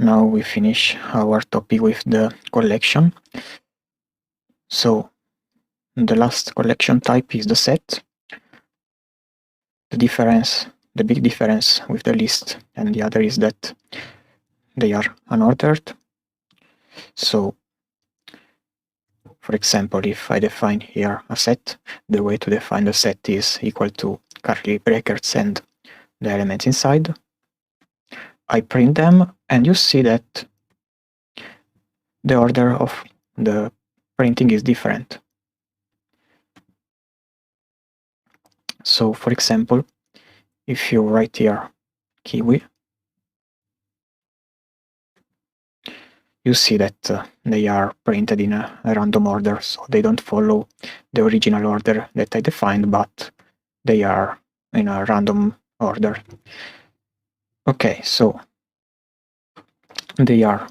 now we finish our topic with the collection. So the last collection type is the set. The big difference with the list and the other is that they are unordered. So for example, if I define here a set, the way to define the set is equal to curly brackets and the elements inside. I print them and you see that the order of the printing is different. So for example, if you write here kiwi, you see that they are printed in a random order, so they don't follow the original order that I defined, but they are in a random order. Okay, so they are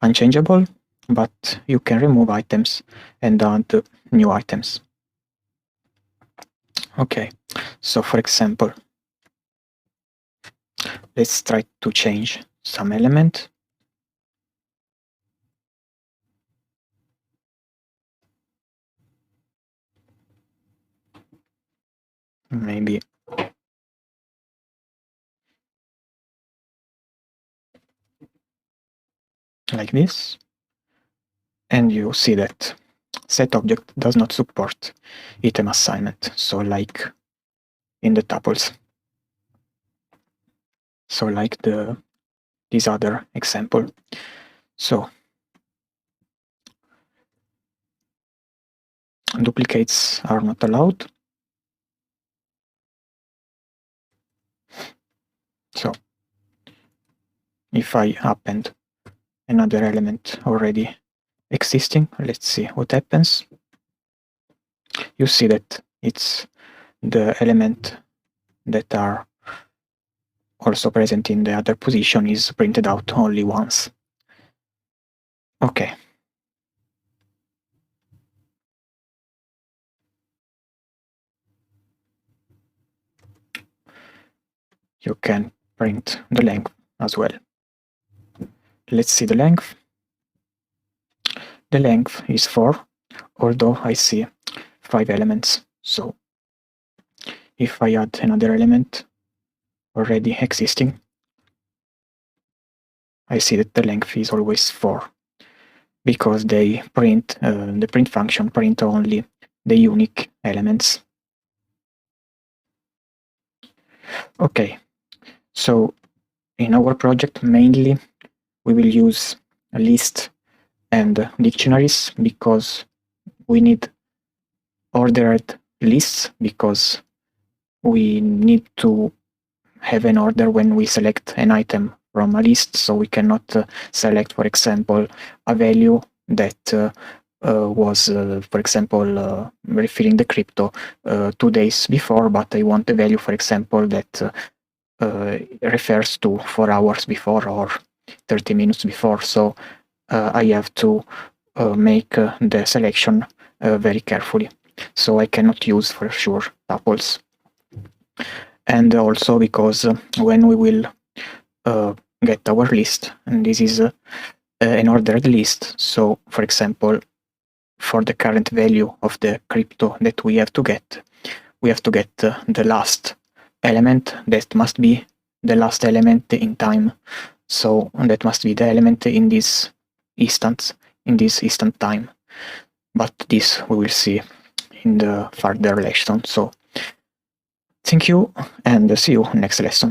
unchangeable, but you can remove items and add new items. Okay, so for example, let's try to change some element. Maybe like this, and you see that set object does not support item assignment, so like in the tuples, so like this other example. So duplicates are not allowed. So if I append another element already existing, let's see what happens. You see that it's the element that are also present in the other position is printed out only once. Okay. You can print the length as well. Let's see the length. The length is 4, although I see 5 elements. So if I add another element already existing, I see that the length is always 4, because they print, the print function print only the unique elements. Okay, so in our project mainly we will use a list and dictionaries, because we need ordered lists, because we need to have an order when we select an item from a list, so we cannot select, for example, a value that was, for example, refilling the crypto 2 days before, but I want a value, for example, that refers to 4 hours before or 30 minutes before. So I have to make the selection very carefully. So I cannot use for sure tuples. And also because when we will get our list, and this is an ordered list, so for example, for the current value of the crypto that we have to get the last element that must be the last element in time. So that must be the element in this instant time. But this we will see in the further lesson. So thank you and see you next lesson.